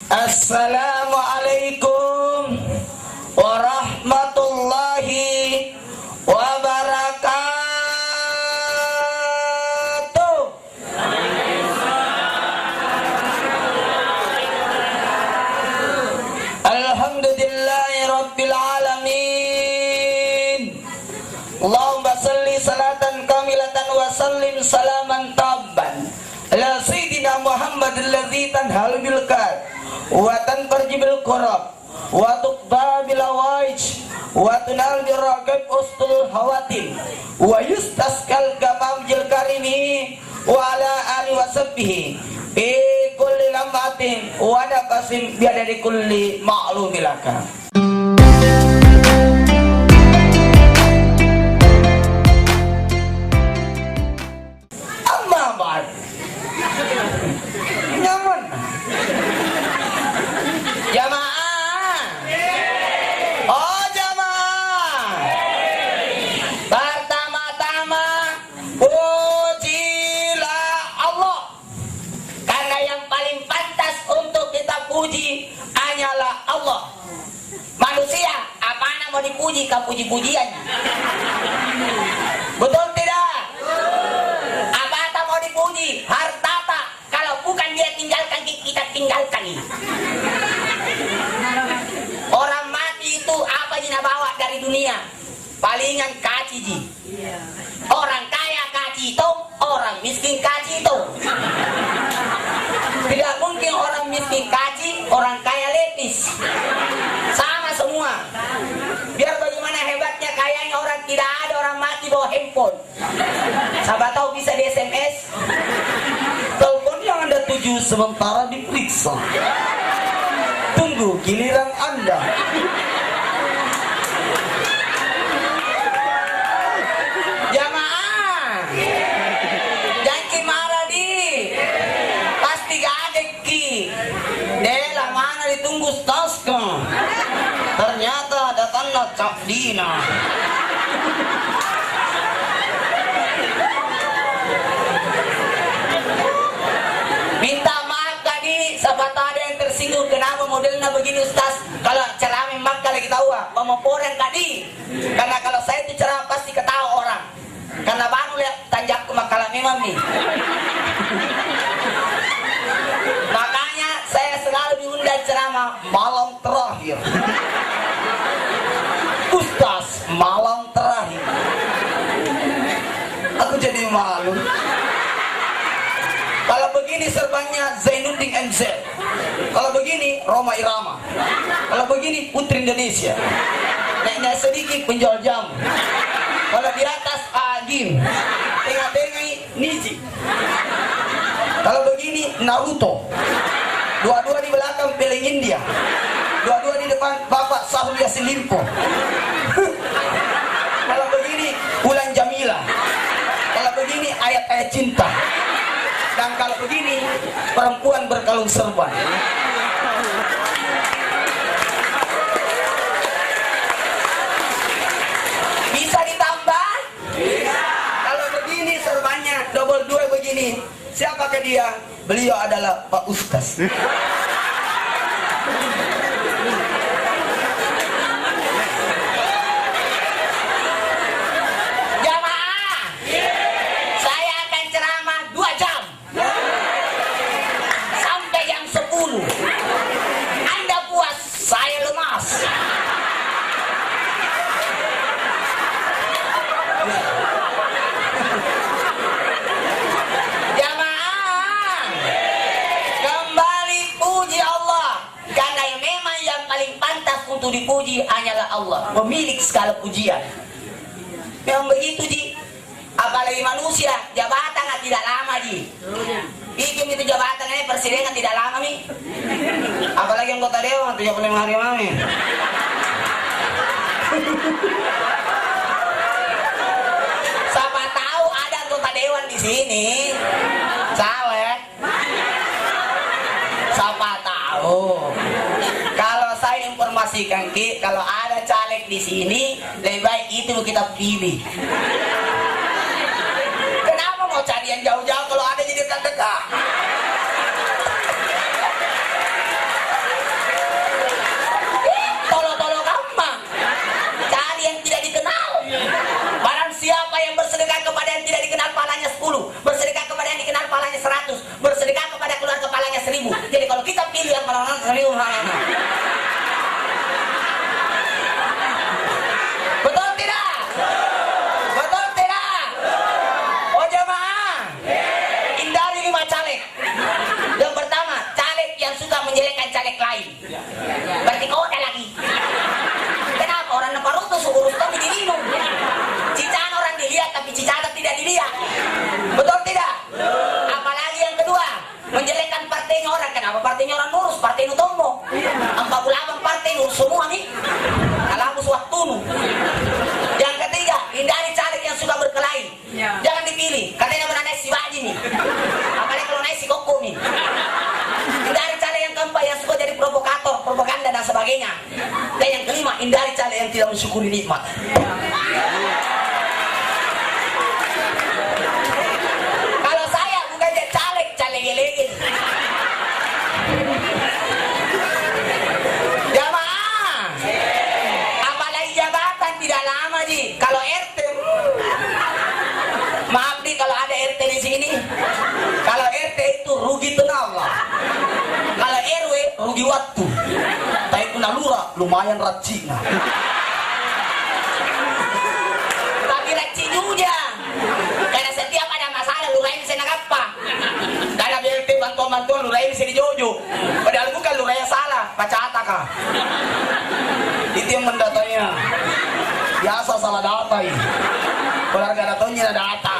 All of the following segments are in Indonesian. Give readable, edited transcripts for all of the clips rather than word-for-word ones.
Assalamualaikum warahmatullahi wabarakatuh. Alhamdulillahi rabbil alamin. Allahumma salli salatan kamilatan wa sallim salaman tabban ala sayyidina Muhammad alladzi tanhalu bil kad wa tanfarjibil qurab wa tuqba bil awaij wa tunal bil raqab ustul hawatim wa yustaskal gamam jil karimi wa ala ali wa sabbihi fi kulli lamatin wa nafasim biadari kulli ma'lumilaka. Amma ba'd. Nyaman jamaah. Oh jamaah. Pertama-tama pujilah Allah, karena yang paling pantas untuk kita puji hanyalah Allah. Manusia apaan mau dipuji, kau puji-pujian. Betul tidak? Apa mau dipuji? Harta tak? Kalau bukan dia tinggalkan, kita tinggalkan ini. Orang mati itu apa yang bawa dari dunia? Palingan kaci ji. Orang kaya kaci itu, orang miskin kaci itu. Tidak mungkin orang miskin kaci, orang kaya lepis. Sama semua. Biar bagaimana hebatnya kayanya orang, tidak ada orang mati bawa handphone. Sahabat tahu bisa di SMS. Telepon yang Anda tuju sementara diperiksa. Tunggu giliran Anda. Jamaah, jangan marah di. Pasti gak ada ki. Dela mana ditunggu staska. Ternyata datanglah Cak Dina. Minta maaf tadi, sahabat ada yang tersinggung kenapa modelnya begini Ustaz. Kalau ceramah maka lagi tahu pemoporan tadi. Karena kalau saya itu ceramah pasti ketawa orang. Karena baru lihat tanjakku makalah memang nih. Makanya saya selalu diundang ceramah malam terakhir. Ustaz, malam terakhir. Aku jadi malu. Kalau begini serbannya Zainuddin NZ. Kalau begini Roma Irama. Kalau begini Putri Indonesia. Naiknya sedikit penjual jamu. Kalau di atas Agim. Tengah-tengah Niji. Kalau begini Naruto. Dua-dua di belakang Peleng India. Dua-dua di depan Bapak Syahrul Yassin Limpo. Kalau begini Ulan Jamila. Kalau begini ayat-ayat cinta. Dan kalau begini perempuan berkalung serban. Bisa ditambah? Bisa. Kalau begini serbannya double 2 begini. Siapakah dia? Beliau adalah Pak Ustaz. Untuk dipuji hanyalah Allah, pemilik segala pujian. Memang begitu ji. Apalagi manusia, jabatan tidak lama ji. Bikin itu jabatan ini persidangan tidak lama mi. Apalagi anggota dewan 75 hari mami. Siapa tahu ada anggota dewan di sini. Cawek. Siapa tahu. Kalau saya informasikan Ki, kalau ada caleg di sini, lebih baik itu kita pilih. Kenapa mau cari yang jauh-jauh kalau ada di dekat-dekat? Betul tidak? Betul tidak? Oh jamaah, hindari 5 caleg. Yang pertama, caleg yang suka menjelekkan caleg lain. Berarti kau ada lagi. Kenapa orang Naparuto urus tapi diminum? Cicaan orang dilihat tapi cicata tidak dilihat. Betul tidak? Apalagi yang kedua, menjelekkan partainya orang. Kenapa partainya orang lurus? Partai Nutombo 48 partai lurus semua nih. Kalau waktu nu. Yang ketiga, hindari caleg yang suka berkelahi. Jangan dipilih, katanya menanai si Baji nih. Apalagi kalau naik si Koko nih. Hindari caleg yang keempat yang suka jadi provokator, propaganda dan sebagainya. Dan yang kelima, hindari caleg yang tidak mensyukuri nikmat. Kalau saya bukan jadi caleg, caleg-lege. Jamaah, apalagi jabatan tidak lama ji. Kalau RT, maaf nih kalau ada RT di sini. Kalau RT itu rugi tenaga. Kalau RW rugi waktu. Tapi kena lurah lumayan rajin. Tapi rajin juga. Karena setiap ada masalah lurahnya bisa nangapa. Karena BLT bantuan-bantuan lurahnya bisa dijojo. Padahal bukan lurahnya salah, baca kah. Itu yang mendatanya. Biasa salah data ini. Keluarga datanya ada data.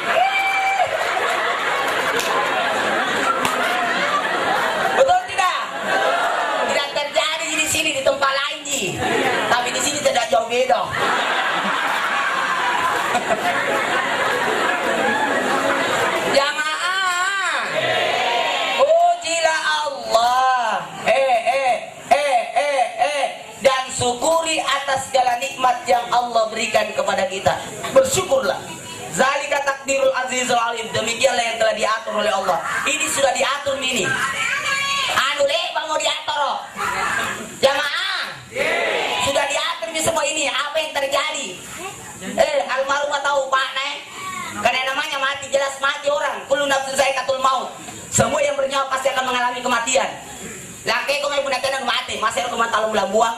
Betul tidak? Tidak terjadi di sini di tempat lain ji. Tapi di sini tidak jauh beda. Jamaah, pujilah Allah. Dan syukuri atas segala nikmat yang Allah berikan kepada kita. Bersyukurlah. Zalika takdirul azizul alim. Demikianlah yang telah diatur oleh Allah. Ini sudah diatur ini. Anu bang mau diatur. Jamaah, sudah diatur di semua ini. Apa yang terjadi? Almarhum tahu Pak Nek. Karena namanya mati, jelas mati orang. Kullu nafsin za'iqatul maut. Semua yang bernyawa pasti akan mengalami kematian. Laki kau mai punya tenang mati, masih aku mantalung buang.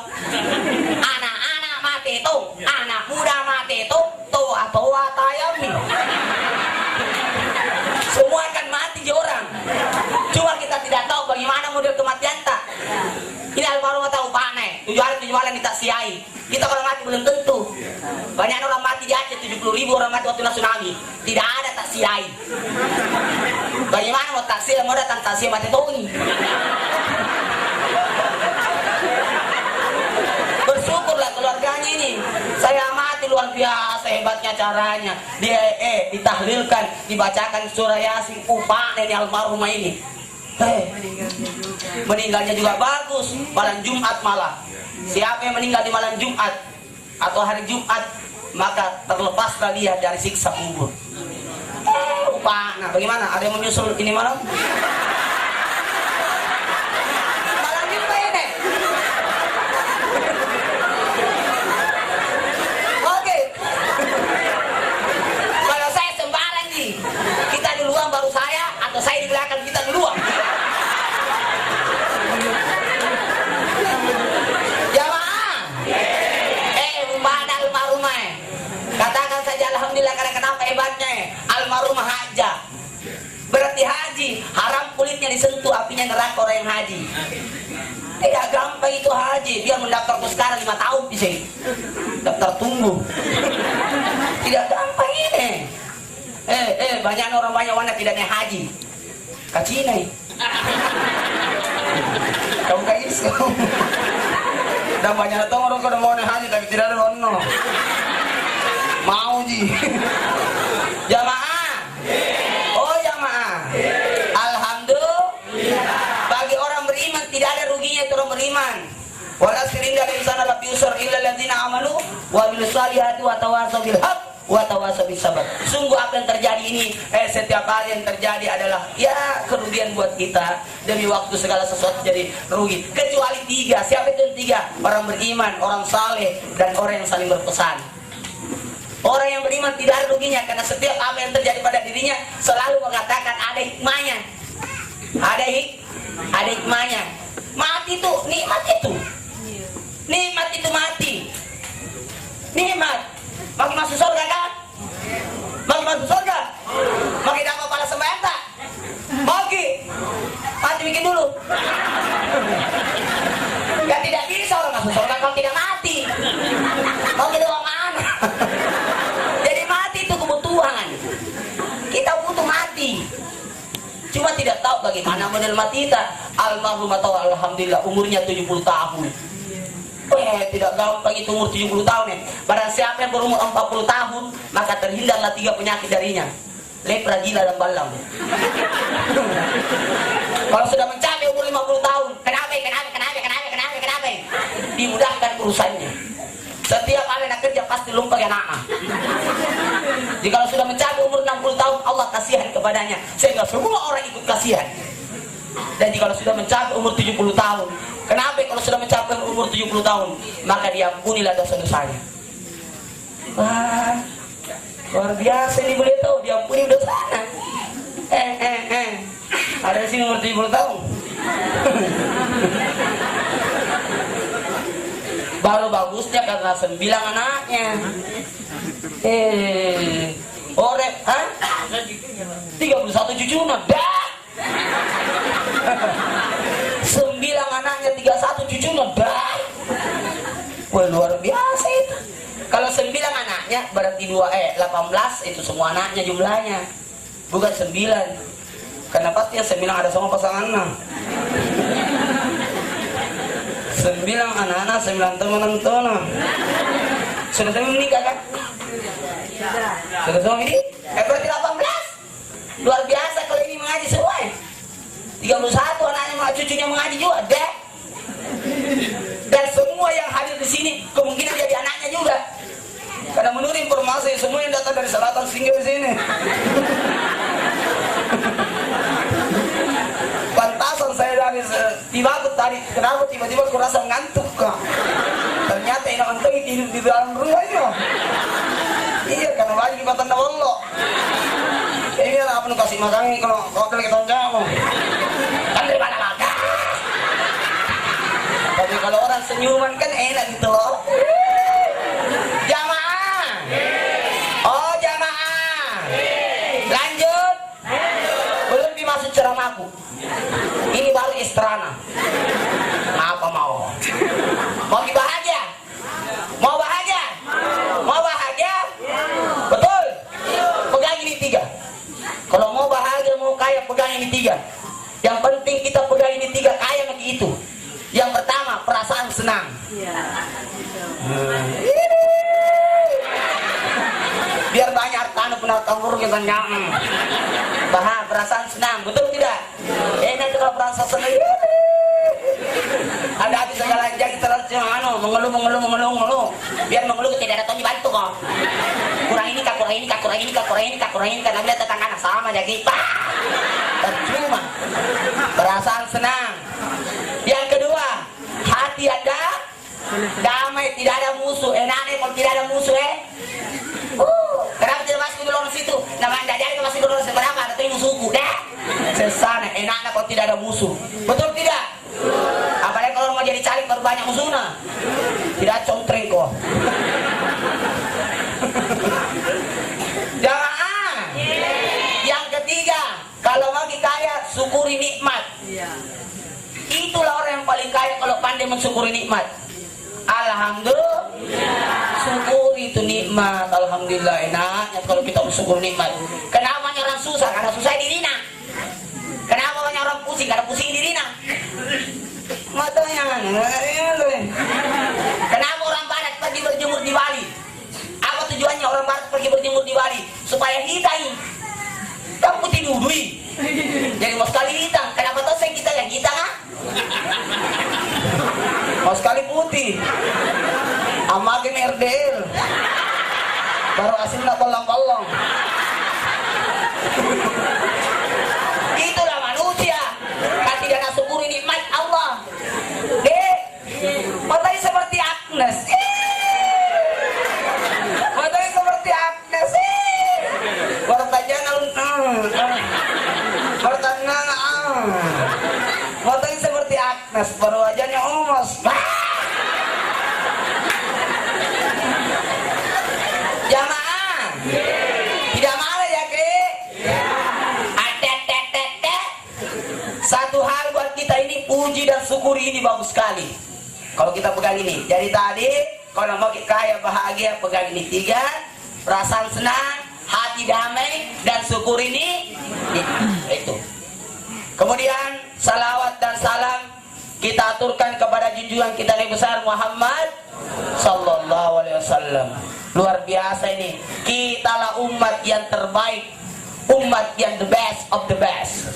Anak-anak mati itu, anak muda mati itu, tua tayami. Semua akan mati orang. Cuma kita tidak tahu bagaimana model kematian tak. Ini almarhum tahu Pak Nek. 7 hari kita siai. Kita kalau mati belum tentu. Banyak orang mati di Aceh, 70.000 orang mati waktu tsunami. Tidak ada tak siai. Bagaimana mau taksi mau datang taksi mati tongi. Bersyukurlah keluarganya ini. Saya amati luar biasa hebatnya caranya. Dia ditahlilkan, dibacakan surah Yasin. Pak Nek almarhumah ini. Meninggalnya juga bagus. Malam Jumat malah. Siapa yang meninggal di malam Jumat atau hari Jumat, maka terlepaslah dia dari siksa kubur. Nah bagaimana? Ada yang menyusul ini malam? Malam Jumat ini. Oke. Kalau saya sembarang nih, kita duluan baru saya, atau saya di belakang kita duluan. Katakan saja alhamdulillah. Karena kenapa hebatnya? Almarhumah haja. Berarti haji haram kulitnya disentuh, apinya neraka orang yang haji. Tidak gampang itu haji. Biar mendaftar sekarang 5 tahun bisa. Daftar tunggu. Tidak gampang ini. Banyak orang banyak wanita tidak naik haji. Kacina. Kamu kayak gitu. Dan banyak orang kalau mau naik haji tapi tidak ada ono. Mau ji. Jamaah. Oh jamaah. Alhamdulillah. Bagi orang beriman tidak ada ruginya itu orang beriman. Wala sirinda insana la yusur illa alladziina amanu wa amilus solihati wa tawassaw bil haqq wa tawassaw bis sabr. Sungguh apa yang terjadi ini setiap hari yang terjadi adalah ya kerugian buat kita. Demi waktu segala sesuatu jadi rugi. Kecuali 3. Siapa itu yang 3? Orang beriman, orang saleh, dan orang yang saling berpesan. Orang yang beriman tidak ada ruginya, karena setiap apa yang terjadi pada dirinya selalu mengatakan ada hikmahnya. Ada hikmahnya. Mati itu nikmat itu. Nikmat itu mati. Nikmat. Makin masuk surga kan? Makin masuk surga. Makin dapat pahala sembahyang tak? Makin. Mati bikin dulu. Ya tidak bisa orang masuk surga kalau tidak mati. Mau kita mana? Jadi mati itu kebutuhan. Kita butuh mati. Cuma tidak tahu bagaimana model mati kita. Almarhum atau alhamdulillah umurnya 70 tahun. Tidak gampang itu umur 70 tahun ya. Barang siapa yang berumur 40 tahun maka terhindarlah 3 penyakit darinya. Lepra, gila, dan balang. Kalau sudah mencapai umur 50 tahun, kenapa? Dimudahkan urusannya. Setiap kali nak kerja pasti lumpah anak. Jika sudah mencapai umur 60 tahun, Allah kasihan kepadanya sehingga semua orang ikut kasihan. Dan jika sudah mencapai umur 70 tahun, kenapa kalau sudah mencapai umur 70 tahun maka diampunilah dosa-dosanya. Wah, luar biasa ini, boleh tahu diampuni dosanya. Ada sini umur 70 tahun. Baru bagusnya karena 9 anaknya. Orek, 31 cucunya, dah. 9 anaknya, 31 cucunya, dah. Wah, luar biasa itu. Kalau 9 anaknya berarti 18 itu semua anaknya jumlahnya. Bukan 9. Karena pasti yang 9 ada sama pasangannya. 9 anak-anak, 9 teman-teman. Sudah semua menikah kan? Sudah semua ini? Berarti 18. Luar biasa kalau ini mengaji semua. 31 anaknya, cucunya mengaji juga, deh. Dan semua yang hadir di sini kemungkinan jadi anaknya juga. Karena menurut informasi semua yang datang dari selatan singgah di sini. Pantasan saya dari tiba-tiba tadi, kenapa tiba-tiba aku rasa ngantuk kak? Ternyata ini ngantuk tidur di dalam rumahnya. Iya, karena lagi di Batan Dawolo. Ini apa nih kasih makan kalau kau lagi tonjang? Kan dari mana lagi? Tapi kalau orang senyuman kan enak gitu loh. Jamaah. Oh jamaah. Lanjut. Belum dimasuk ceramahku. Ini baru istrana. Apa mau? Mau bahagia? Mau bahagia? Mau bahagia? Betul? Pegang ini 3. Kalau mau bahagia, mau kaya, pegang ini 3. Yang penting kita pegang ini 3, kaya begitu. Yang pertama, perasaan senang. Biar banyak harta pernah kabur kita nyang. Perasaan senang, betul tidak? Enak itu kalau perasaan senang. Ada hati segala jadi terus mengeluh. Biar mengeluh tidak ada Tony bantu kok. Kurang ini karena bila tetangga sama jadi percuma. Perasaan senang. Yang kedua, hati ada damai, tidak ada musuh. Enaknya kalau tidak ada musuh kenapa tidak masuk ke lorong situ? Nama anda jadi masuk ke lorong seberapa? Ada tuh musuhku dah. Sesana, enaknya kalau tidak ada musuh. Betul tidak? Apalagi kalau mau jadi calik baru banyak musuhnya. Tidak contreng kok. Jamaah. Yang ketiga, kalau mau kaya syukuri nikmat. Itulah orang yang paling kaya kalau pandai mensyukuri nikmat. Alhamdulillah. Syukuri itu nikmat. Alhamdulillah, enaknya kalau kita bersyukur nikmat. Kenapa banyak orang susah? Karena susah di dina. Kenapa banyak orang pusing? Karena pusing di dina. Matanya. Kenapa orang barat pergi berjemur di Bali? Apa tujuannya orang barat pergi berjemur di Bali? Supaya hitam. Kan putih dudui. Jadi mau sekali hitam. Kenapa tuh saya kita yang hitam mau sekali putih. Amakin RDL. Baru asin nak bolong-bolong. Itulah manusia. Kan tidak nak syukuri nikmat Allah. Matanya seperti Agnes. Matanya seperti Agnes. Bertanya matanya seperti Agnes. Baru wajahnya omos. Jamaah, tidak marah ya Kri? Satu hal buat kita ini, puji dan syukuri ini bagus sekali. Kalau kita pegang ini, jadi tadi kalau mau kaya bahagia pegang ini 3, perasaan senang, hati damai, dan syukur ini itu. Kemudian salawat dan salam kita aturkan kepada junjungan kita Nabi besar Muhammad sallallahu alaihi wasallam. Luar biasa ini. Kitalah umat yang terbaik, umat yang the best of the best.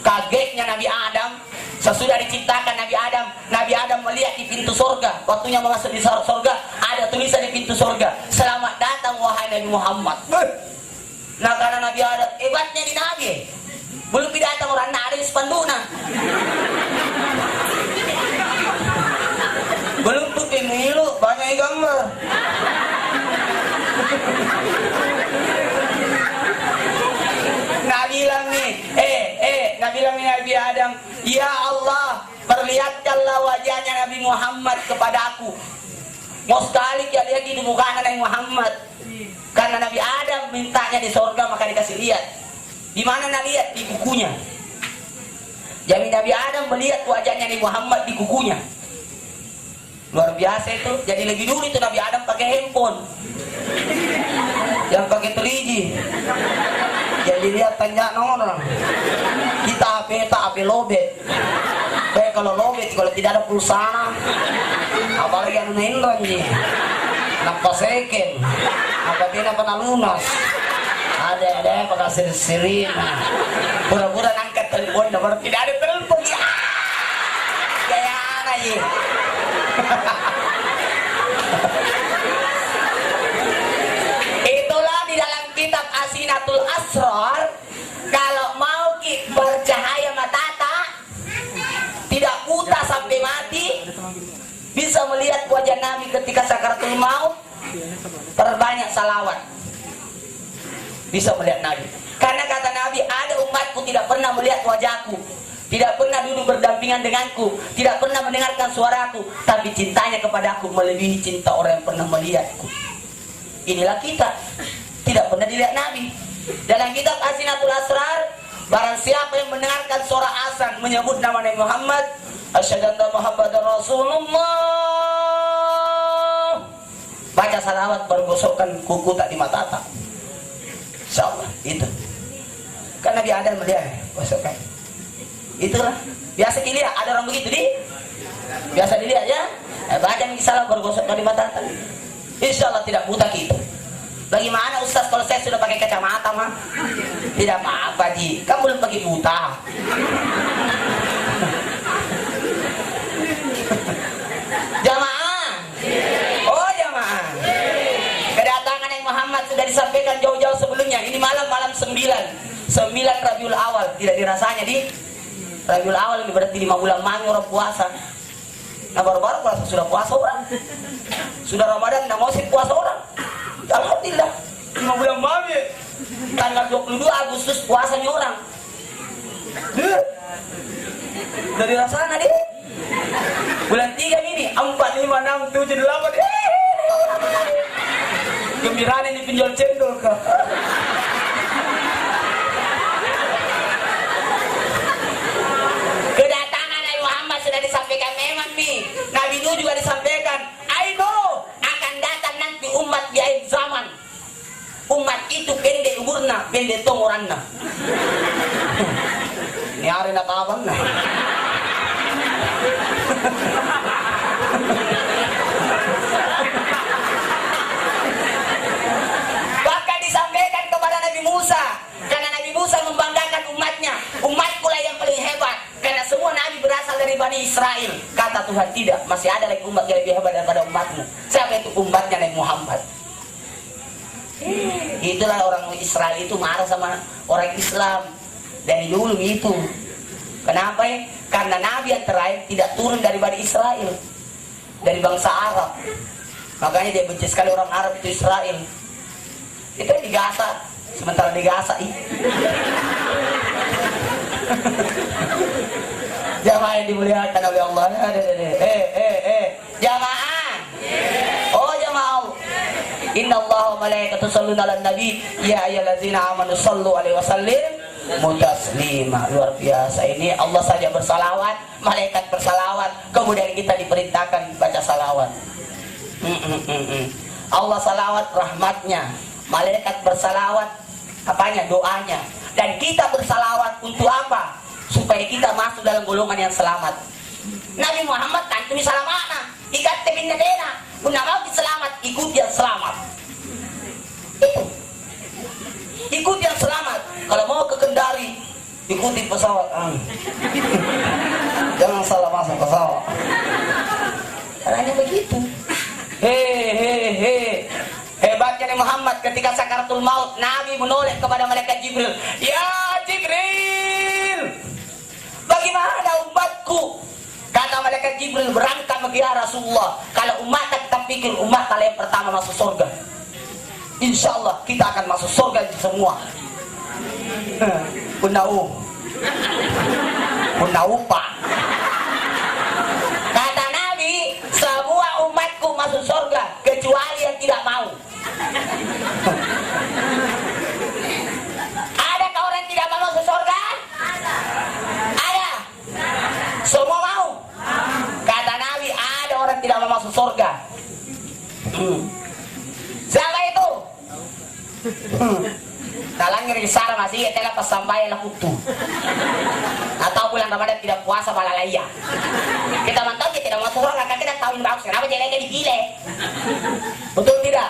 Kagetnya Nabi Adam, sesudah diciptakan Nabi Adam melihat di pintu surga. Waktunya masuk di surga, ada tulisan di pintu surga, selamat datang wahai Nabi Muhammad. Nah karena Nabi Adam hebatnya di Nabi, belum datang orang ada di spanduna, belum tuh pemilu banyak gambar. Nabi bilang nih, Nabi bilang nih Nabi Adam, ya Allah, perlihatkanlah wajahnya Nabi Muhammad kepada aku. Mau sekali dia lihat di muka Nabi Muhammad. Karena Nabi Adam mintanya di surga maka dikasih lihat. Di mana Nabi lihat? Di kukunya. Jadi Nabi Adam melihat wajahnya Nabi Muhammad di kukunya. Luar biasa itu. Jadi lebih dulu itu Nabi Adam pakai handphone, yang pakai 3G. Jadi lihat tanya orang. Kita HP lobet. Baik kalau lobet, kalau tidak ada pulsa, apalagi yang nendang nih. Nampak seken, apa tidak pernah lunas. Ada pakai sirine. Pura-pura angkat telepon, nomor tidak ada telepon. Kayak apa ya? Itulah di dalam kitab Asinatul Asrar. Kalau mau bercahaya matata, tidak buta sampai mati, bisa melihat wajah Nabi ketika sakaratul maut, terbanyak salawat, bisa melihat Nabi. Karena kata Nabi, ada umatku tidak pernah melihat wajahku, tidak pernah duduk berdampingan denganku, tidak pernah mendengarkan suaraku, tapi cintanya kepadaku melebihi cinta orang yang pernah melihatku. Inilah kita, tidak pernah dilihat Nabi. Dalam kitab Asinatul Asrar, barang siapa yang mendengarkan suara azan menyebut nama Nabi Muhammad, asyhadu anna Muhammadar Rasulullah, baca salawat baru gosokkan kuku tak di mata. Insyaallah itu. Kan Nabi Adam melihat gosokkan. Itulah biasa dilihat, ada orang begitu biasa dilihat ya. Baca salah baru gosokkan di mata. Insyaallah tidak buta kita. Bagaimana Ustaz kalau saya sudah pakai kacamata mah? Tidak apa-apa Ji, kamu belum pakai buta. Jamaah, oh jamaah, kedatangan Nabi Muhammad sudah disampaikan jauh-jauh sebelumnya. Ini malam 9 Rabiul Awal, tidak dirasanya di Rabiul Awal, ini berarti 5 bulan mami orang puasa. Nah baru-baru puasa sudah puasa orang, sudah Ramadan tidak mau sih puasa orang. Alhamdulillah 5 bulan mami, tanggal 22 Agustus puasanya orang. Dari rasanya deh. Bulan 3 ini 4, 5, 6, 7, 8. Gembiraan ini pinjol cendol kah? Kedatangan Nabi Muhammad sudah disampaikan memang nih. Nabi Nuh juga disampaikan. I know akan datang nanti umat di akhir zaman. Umat itu pendek umurna, pendek tongoranna. Ini hari nak kawan nah. Bahkan disampaikan kepada Nabi Musa, karena Nabi Musa membanggakan umatnya. Umatku lah yang paling hebat, karena semua Nabi berasal dari Bani Israel. Kata Tuhan, tidak, masih ada lagi umat yang lebih hebat daripada umatmu. Siapa itu? Umatnya Nabi Muhammad. Itulah orang Israel itu marah sama orang Islam dari dulu itu. Kenapa ya? Karena Nabi yang terakhir tidak turun dari Bani Israel, dari bangsa Arab. Makanya dia benci sekali orang Arab itu Israel. Itu di Gaza, sementara di Gaza Jamaah yang dimuliakan oleh Allah. Jamaah. Oh jamaah. Inna Allah wa malaikatahu yusholluna 'alan nabi ya ayyuhallazina amanu shallu 'alaihi wasallim mutaslima. Luar biasa ini, Allah saja bersalawat, malaikat bersalawat, kemudian kita diperintahkan baca salawat. Allah salawat rahmatnya, malaikat bersalawat apanya, doanya, dan kita bersalawat untuk apa? Supaya kita masuk dalam golongan yang selamat. Nabi Muhammad kan tumi salamana ikat tebinna dena guna mau selamat, ikut yang selamat. Ikut yang selamat. Kalau mau ke Kendari, ikuti pesawat. Jangan salah masuk pesawat. Caranya begitu. Hebatnya Nabi Muhammad ketika sakaratul maut, Nabi menoleh kepada malaikat Jibril. Ya Jibril, bagaimana umatku? Kata malaikat Jibril, berangkat bagi ya Rasulullah. Kalau umat kita pikir umat kalian pertama masuk surga, insya Allah kita akan masuk surga semua. Punau pak. Kata Nabi, semua umatku masuk surga kecuali yang tidak mau. Adakah orang yang tidak mau masuk surga? Ada. Semua mau. Kata Nabi, ada orang tidak mau masuk surga. Siapa itu? Talangnya risara masih telah pas sampai lah kutu. Atau bulan Ramadan tidak puasa malalaya. Kita mantau dia tidak masuk surga, kan kita tahu ini bagus. Kenapa jeleknya dipilih? Betul tidak?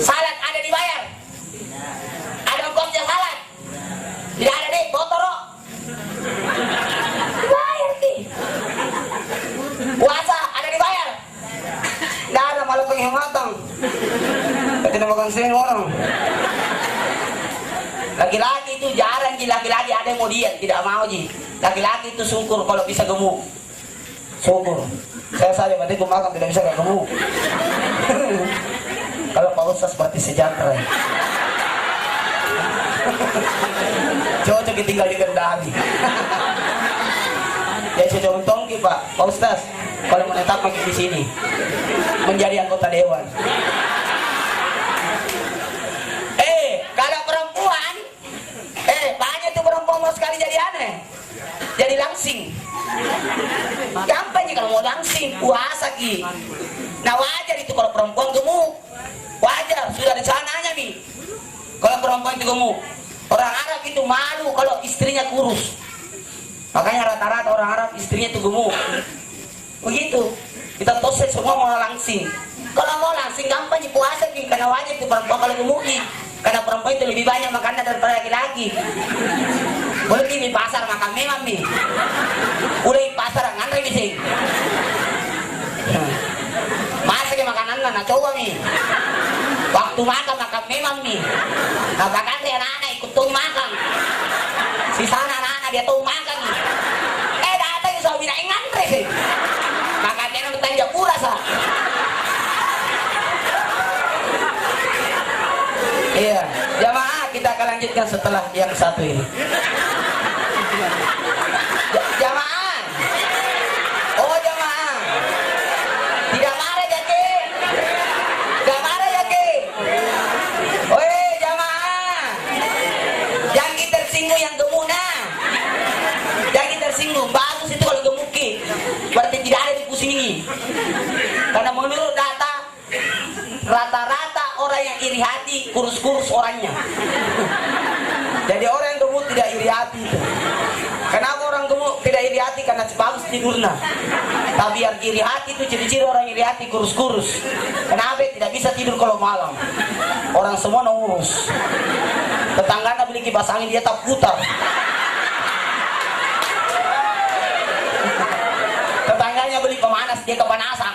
Salat ada dibayar. Ada ongkosnya salat. Tidak ada deh, botoro. Dibayar nih. Puasa ada dibayar. Tidak ada malu penghematan. Kita tidak makan sini orang. Laki-laki itu jarang, laki-laki ada yang mau diet, tidak mau ji. Laki-laki itu syukur kalau bisa gemuk. Syukur. Saya saja berarti aku makan tidak bisa kayak gemuk. Kalau Pak Ustaz berarti sejahtera. Cocok tinggal di Kendari. Ya saya contoh Pak Ustaz, kalau menetap di sini menjadi anggota dewan. Kalau perempuan, banyak tuh perempuan mau sekali jadi aneh, jadi langsing. Gampang kalau mau langsing, puasa ki. Nah wajar itu kalau perempuan gemuk, wajar sudah ada sananya nih. Kalau perempuan itu gemuk, orang Arab itu malu kalau istrinya kurus. Makanya rata-rata orang Arab istrinya itu gemuk. Begitu. Kita tose semua mau langsing. Kalau mau langsing gampang puasa ki, karena wajar itu perempuan kalau gemuk nih. Karena perempuan itu lebih banyak makannya daripada laki-laki. Boleh di pasar makan memang nih. Udah di pasar ngantri di sini. Masa ke makanan lah, nah coba nih. Waktu makan memang nih. Nah bahkan dia anak-anak ikut tuh makan. Si sana anak-anak dia tuh makan nih. Datang suami nak ngantri sih. Makan dia nak tanya pura sah. Iya, jamaah kita akan lanjutkan setelah yang satu ini. Jamaah, oh jamaah, tidak marah ya ke? Tidak marah ya ke? Oi jamaah, jangan kita tersinggung yang gemuk nah, jangan kita tersinggung. Bagus itu kalau gemuk ki, berarti tidak ada dipusingi. Karena menurut data rata-rata orang yang iri hati kurus-kurus orangnya. Jadi orang yang gemuk tidak iri hati itu. Kenapa orang gemuk tidak iri hati? Karena bagus tidurnya. Tapi yang iri hati itu ciri-ciri orang iri hati kurus-kurus. Kenapa tidak bisa tidur kalau malam? Orang semua nangurus. Tetangganya beli kipas angin dia tak putar. Tetangganya beli pemanas dia kepanasan.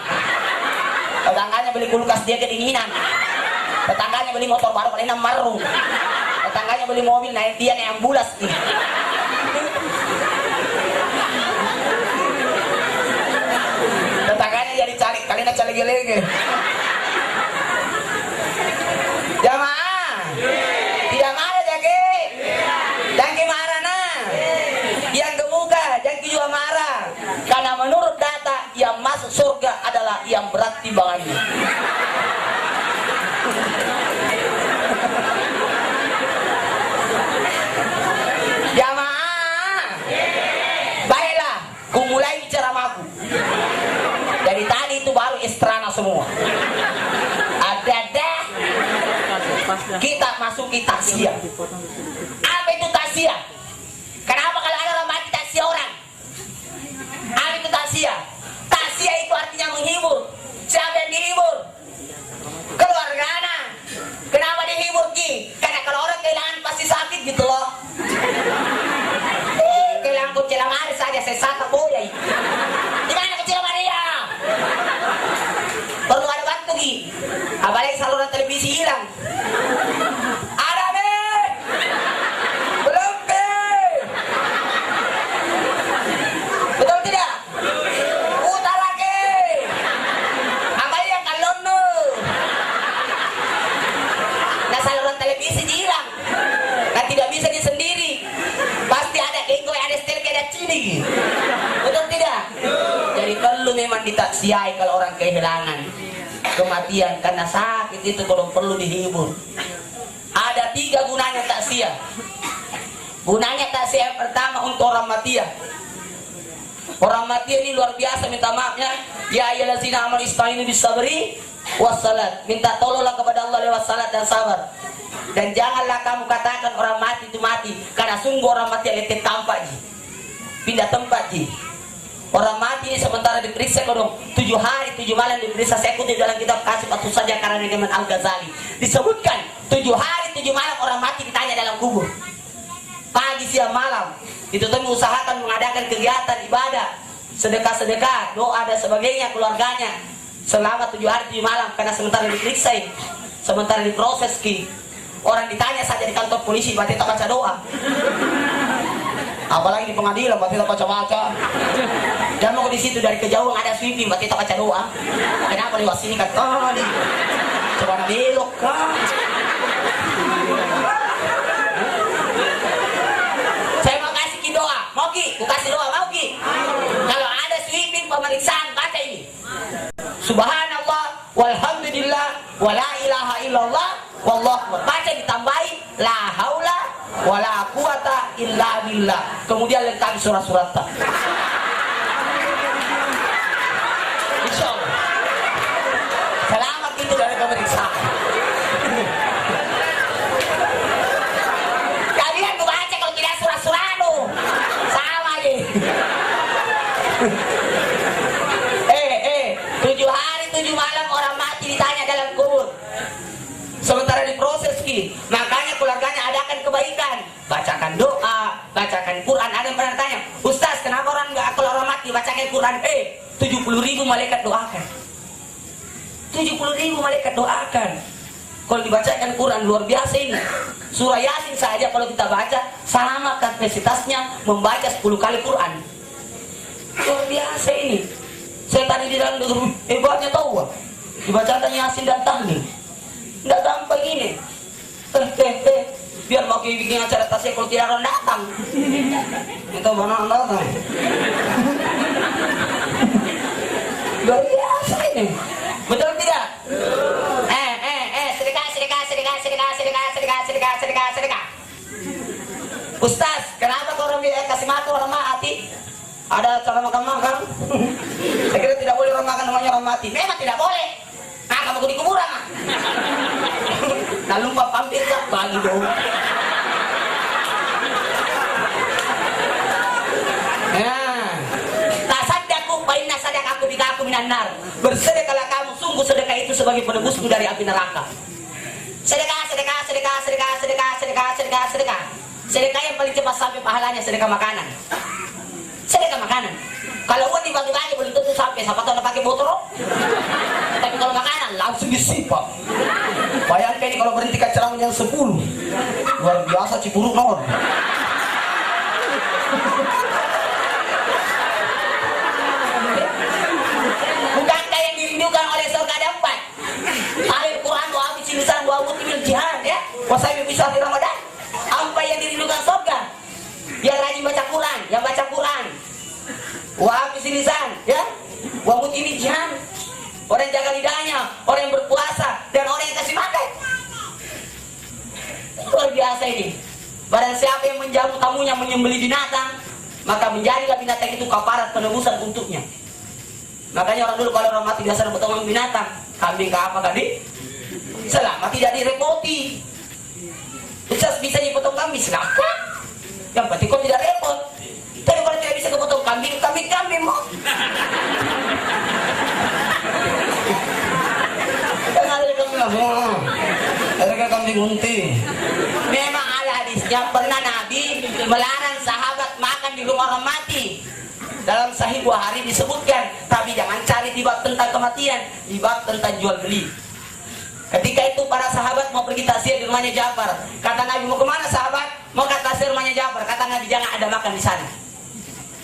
Tetangganya beli kulkas dia kedinginan. Tetangganya beli motor baru paling maru. Tetangganya beli mobil naik dia kayak ambulas nih. Tetangganya jadi cari kali nak cari lagi. Jamaah, tidak marah jake. Jangan marah nah. Yang gemuka, jangan juga marah. itu baru estrana semua. Ada kita masuki takziah. Apa itu takziah? Kenapa kalau ada orang mati takziah orang? Apa itu takziah? Takziah itu artinya menghibur. Siapa yang dihibur? Keluarganya. Kenapa dihibur Ki? Karena kalau orang kehilangan pasti sakit gitu loh. Kehilangan kucilang hari saja saya saka boyai. Di mana kucilang Maria? Perlu ada bantu Ki. Apalagi saluran televisi hilang. Ada nih. Belum nih. Betul tidak? Putar lagi. Apa yang kalon nu? Nah saluran televisi hilang. Kan tidak bisa dia sendiri. Pasti ada kengkoy, ada setel, ada cini. Betul tidak? Jadi perlu memang ditaksiai kalau orang kehilangan kematian karena sakit itu kalau perlu dihibur. Ada 3 gunanya takziah. Gunanya takziah yang pertama untuk orang mati ya. Orang mati ini luar biasa minta maafnya. Ya ayyuhallazina amanu istainu bis-sabri wassalat. Minta tolonglah kepada Allah lewat salat dan sabar. Dan janganlah kamu katakan orang mati itu mati, karena sungguh orang mati letet tampak ji. Pindah tempat ji. Orang mati sementara diperiksa kodong 7 hari 7 malam diperiksa. Saya kutip dalam kitab Kasih Patu Saja karena Imam Al-Ghazali disebutkan 7 hari 7 malam orang mati ditanya dalam kubur. Pagi siang malam itu tuh mengusahakan mengadakan kegiatan ibadah, sedekah-sedekah, doa dan sebagainya keluarganya selama 7 hari 7 malam karena sementara diperiksa, sementara diproses ki. Orang ditanya saja di kantor polisi berarti tak baca doa. Apalagi di pengadilan berarti tak baca-baca. Dan mau di situ dari kejauhan ada sweeping berarti tak baca doa. Kenapa lewat sini kan? Coba belok kan. Saya mau kasih ki doa, mau ki? Ku kasih doa, mau ki? Kalau ada sweeping pemeriksaan baca ini. Subhanallah, walhamdulillah, wala ilaha illallah, wallahu akbar. Baca ditambahi la haula wala quwata illa billah. Kemudian lengkapi surat-suratnya. Insyaallah. Selamat itu dari pemeriksaan. Kalian tuh baca kalau tidak surat-surat lu. Sama aja. 7 hari 7 malam orang mati ditanya dalam kubur. Sementara diproses ki, makanya keluarganya adakan kebaikan, bacakan doa, bacakan Quran. Ada yang pernah tanya, Ustaz kenapa orang nggak kalau orang mati bacakan Quran? 70.000 malaikat doakan. 70.000 malaikat doakan. Kalau dibacakan Quran luar biasa ini. Surah Yasin saja kalau kita baca sama kapasitasnya membaca 10 kali Quran. Luar biasa ini. Saya tadi di dalam negeri hebatnya tahu gak? Dibacakan Yasin dan tahlil. Nggak gampang ini. Biar mau bikin acara tasnya kalau tidak orang datang. Itu mana datang? Luar biasa ini. Betul tidak? Sedekah. Ustaz, kenapa kau orang kasih makan orang mati? Ada cara makan-makan. Saya kira tidak boleh orang makan namanya orang mati. Memang tidak boleh. Nah, kamu di kuburan mah. Nah, lupa pampir tak bagi dong. Nah, tasaddaku fa inna sadaqaku bikaku minan nar. Bersedekahlah kamu, sungguh sedekah itu sebagai penebusmu dari api neraka. Sedekah. Sedekah yang paling cepat sampai pahalanya sedekah makanan. Sedekah makanan. Kalau uang dibagi-bagi belum tentu sampai. Siapa tahu pakai botol. Tapi kalau makanan langsung disipap. Bayangkan ini kalau berhenti ceramah yang 10. Luar biasa Ciburuk nomor. Bukankah yang dirindukan oleh surga ada 4? Alil Quran wa habis lisan wa mutimil jihad ya. Wasai bisa di Ramadan. Apa yang dirindukan surga? Yang rajin baca Quran, yang baca Quran. Wa habis lisan ya. Wa mutimil jihad. Orang yang jaga lidahnya, orang yang berpuasa, dan orang yang kasih makan. Luar biasa ini. Barang siapa yang menjamu tamunya menyembelih binatang, maka menjadilah binatang itu kafarat penebusan untuknya. Makanya orang dulu kalau orang mati biasa potong binatang, kambing ke apa tadi? Selama tidak direpoti. Bisa dipotong kambing, silakan. Yang penting kok tidak repot. Tapi kalau tidak bisa kepotong kambing mau. Ada kambing unti. Memang ada hadisnya pernah Nabi melarang sahabat makan di rumah orang mati. Dalam Sahih Bukhari disebutkan, tapi jangan cari di bab tentang kematian, di bab tentang jual beli. Ketika itu para sahabat mau pergi taksir di rumahnya Ja'far. Kata Nabi, mau kemana sahabat? Mau ke taksir rumahnya Ja'far. Kata Nabi, jangan ada makan di sana.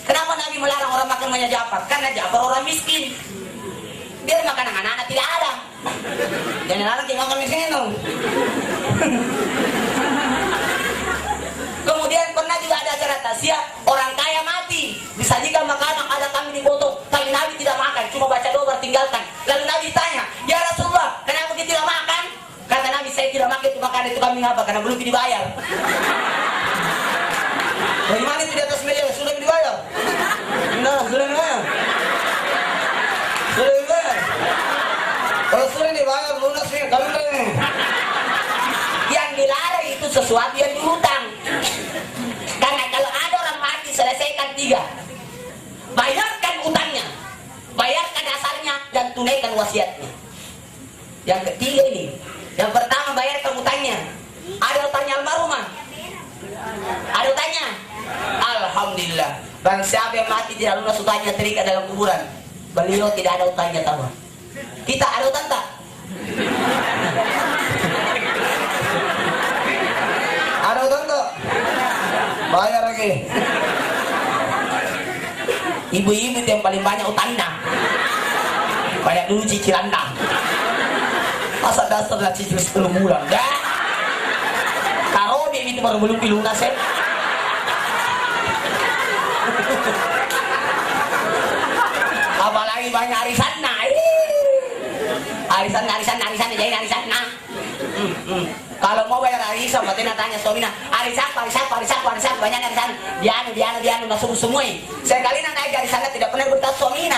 Kenapa Nabi melarang orang makan rumahnya Ja'far? Karena Ja'far orang miskin. Biar makan anak-anak tidak ada. Jangan larang kita makan miskin dong. Kemudian pernah juga ada acara tasya, orang kaya mati, disajikan makanan, ada kambing dipotong, tapi Nabi tidak makan, cuma baca doa tinggalkan. Lalu Nabi tanya, ya Rasulullah, kenapa kita tidak makan? Kata Nabi, saya tidak makan itu makanan itu kambing apa? Karena belum dibayar. Bagaimana itu di atas meja? Sudah dibayar? Nah, sudah dibayar. Sudah dibayar. Kalau sudah dibayar, lunas nih, kambing. Yang dilarang itu sesuatu yang dihutang. Karena kalau ada orang mati, selesaikan 3. Bayarkan utangnya, bayarkan dasarnya, dan tunaikan wasiatnya. Yang ketiga ini, yang pertama bayarkan utangnya. Ada utangnya almarhumah? Ada utangnya? Alhamdulillah. Bang siapa yang mati tidak lunas utangnya terikat dalam kuburan, beliau tidak ada utangnya, tahu? Kita ada utang tak? Ada utang tak? Bayar lagi. Ibu-ibu yang paling banyak utangnya. Banyak dulu cicilan dah. Masa dasar lah cicil 10 bulan. Dah. Karo dia itu baru belum lunas ya. Apalagi banyak arisan nah. Arisan jadi arisan nah. Kalau mau bayar arisan, berarti tanya suaminya, arisan banyak arisan. Dia masuk semua. Sekali naik arisannya tidak pernah beritahu suaminya.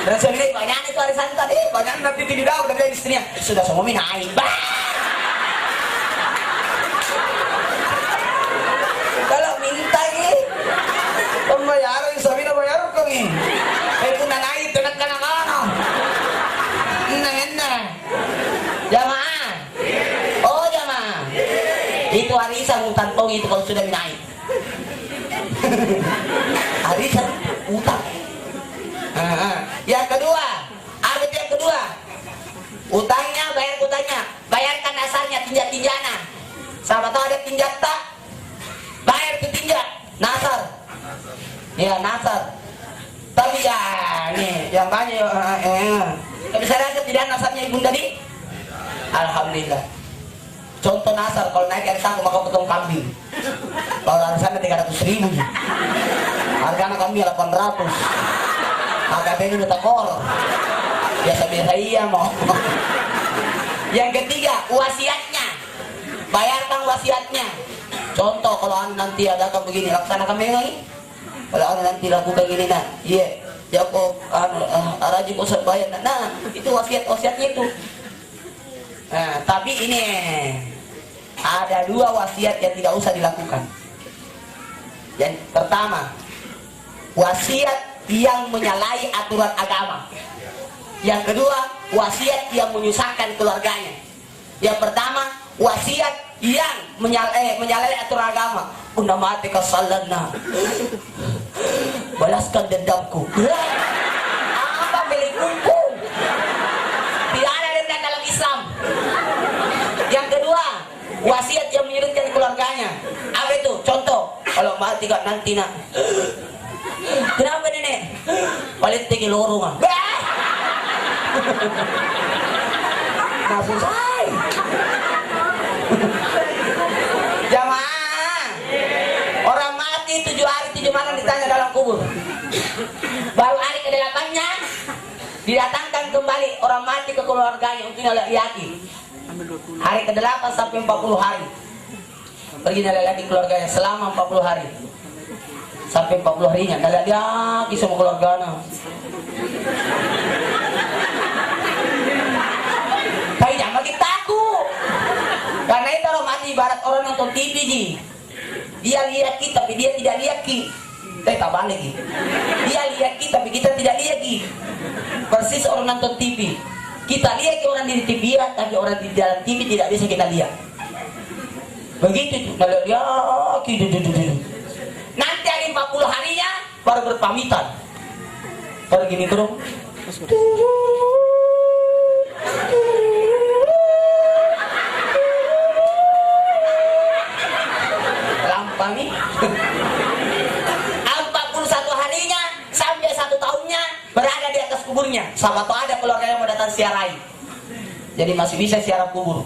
Dan suaminya banyak itu arisan tadi, banyak nanti tidak tahu dari istrinya. Sudah suaminya naik. Kalau minta ini, pembayaran suaminya bayar kok ini. Itu naik tenak kanan. Enak. Jamaah. Oh jamaah. Itu arisan utang tong itu kalau sudah naik. Arisan utang. Yang kedua, arbit yang kedua, utangnya bayar utangnya, bayarkan dasarnya tinjana. Sahabat tahu ada tinjat tak? Bayar ke tinjat, nasar. Ya nasar. Tapi ya nih yang banyak. Tapi saya rasa tidak nasarnya ibu tadi. Alhamdulillah. Contoh nasar kalau naik dari sana maka potong kambing. Kalau dari sana 300.000. Harganya kambing 800. Harga ini udah tekor. Biasa iya mau. Yang ketiga wasiatnya. Bayarkan wasiatnya. Contoh kalau nanti ada kan begini laksanakan begini. Kalau nanti lakukan gini nah, iya, ya kok rajin usah bayar. Nah, itu wasiatnya itu. Nah, tapi ini ada 2 wasiat yang tidak usah dilakukan. Yang pertama, wasiat yang menyalahi aturan agama. Yang kedua, wasiat yang menyusahkan keluarganya. Yang pertama, wasiat yang menyalahi aturan agama. Unda mati kasalana. Balaskan dendamku. Apa milikku? Tidak ada dendam dalam Islam. Yang kedua, wasiat yang menyulitkan keluarganya. Apa itu? Contoh, kalau mati kak nanti nak. Kenapa nenek? Paling tinggi lorong ah. Nah selesai. Jamaah, orang mati 7 hari 7 malam ditanya dalam kubur. Baru hari ke-8-nya didatangkan kembali orang mati ke keluarganya untuk laki-laki. Hari ke-8 sampai 40 hari. Pergi laki-laki keluarganya selama 40 hari. sampai 40 harinya kalian lagi sama keluarganya. Tapi jangan makin takut, karena itu orang mati ibarat orang nonton TV ji. Dia lihat kita tapi dia tidak lihat kita. Tak balik lagi. Dia lihat kita tapi kita tidak lihat kita. Persis orang nonton TV. Kita lihat orang di TV tapi orang di dalam TV tidak bisa kita lihat. Begitu tuh. Kalau dia nanti hari 40 harinya baru berpamitan. Baru gini terus. Lampami. 41 harinya sampai 1 tahunnya berada di atas kuburnya. Sama tuh ada keluarga yang mau datang ziarahi. Jadi masih bisa ziarah kubur.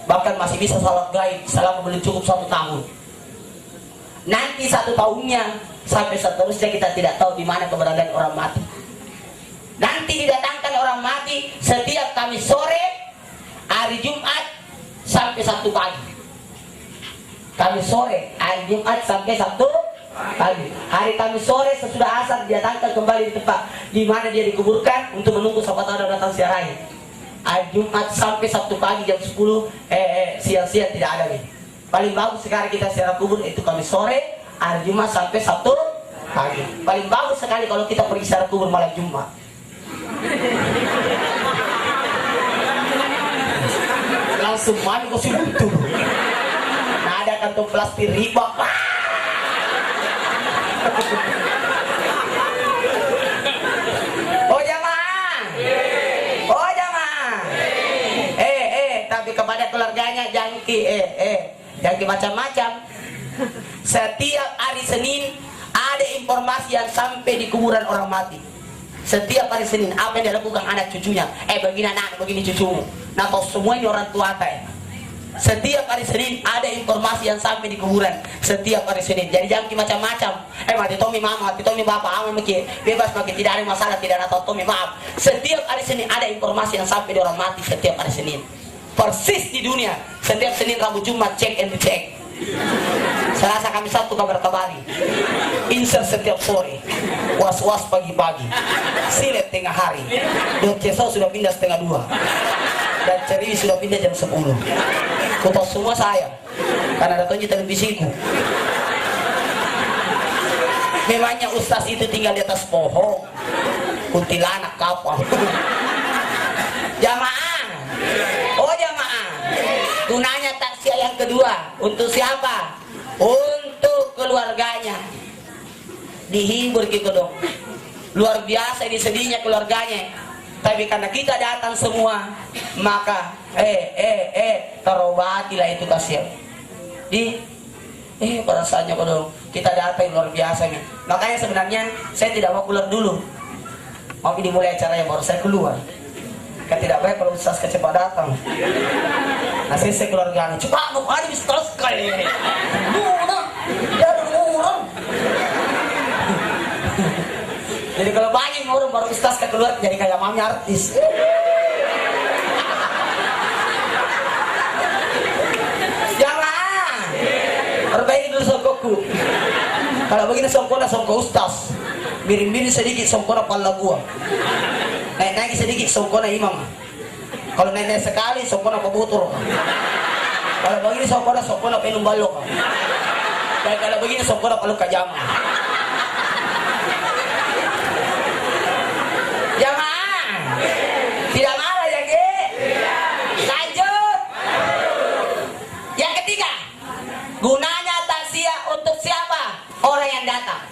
Bahkan masih bisa salat gaib selama belum cukup 1 tahun. Nanti 1 tahunnya sampai seterusnya kita tidak tahu di mana keberadaan orang mati. Nanti didatangkan orang mati setiap Kamis sore, hari Jumat sampai Sabtu pagi. Kamis sore, hari Jumat sampai Sabtu pagi. Hari Kamis sore sesudah asar didatangkan kembali di tempat di mana dia dikuburkan untuk menunggu siapa tahu ada datang ziarahi. Hari Jumat sampai Sabtu pagi jam 10 siang-siang tidak ada nih. Paling bagus sekarang kita ziarah kubur itu Kamis sore, hari Jumat sampai Sabtu pagi. Paling bagus sekali kalau kita pergi ziarah kubur malam Jumat. Langsung mandi kau buntu. Nah ada kantong plastik riba. Oh jamaah. Oh jamaah. Tapi kepada keluarganya jangki jangki macam-macam. Setiap hari Senin ada informasi yang sampai di kuburan orang mati. Setiap hari Senin apa yang dilakukan anak cucunya, begini anak, begini cucumu. Nah toh semua ini orang tua teh. Setiap hari Senin ada informasi yang sampai di kuburan. Setiap hari Senin. Jadi jangan macam-macam. Mati Tommy mama, mati Tommy bapak, aman maki bebas maki tidak ada masalah, tidak ada Tommy maaf. Setiap hari Senin ada informasi yang sampai di orang mati setiap hari Senin. Persis di dunia. Setiap Senin, Rabu, Jumat cek and check. Selasa, Kamis, Sabtu kabar-kabari. Insert setiap sore. Was-was pagi-pagi. Silet tengah hari. Dot Ceso sudah pindah setengah 2. Dan Ceri sudah pindah jam 10. Kau tahu semua saya karena datangnya televisiku. Memangnya ustaz itu tinggal di atas pohon, kuntilanak kapal. Jamaah, oh jamaah, gunanya takziah yang kedua untuk siapa? Untuk keluarganya. Dihibur gitu dong. Luar biasa ini sedihnya keluarganya. Tapi karena kita datang semua, maka terobatilah itu kasihan. Perasaannya kalau kita datang luar biasa nih. Makanya sebenarnya saya tidak mau keluar dulu. Mau dimulai acara yang baru saya keluar. Kan tidak baik kalau ustaz kecepat datang. Nah saya keluarga cepat mau ada bisa terus kali ini. Jadi kalau banyak orang baru ustaz keluar jadi kayak mami artis. Jangan. Perbaiki dulu songkokku. Kalau begini songkok ustaz. Miring-miring sedikit songkok pala gua. Naik sedikit songkok imam. Kalau naik sekali songkok pebutur. Kalau begini songkok penum balok. Dan kalau begini songkok palu kajama. Jamaah, tidak marah ya Ge? Lanjut. Yang ketiga, gunanya takziah untuk siapa? Orang yang datang.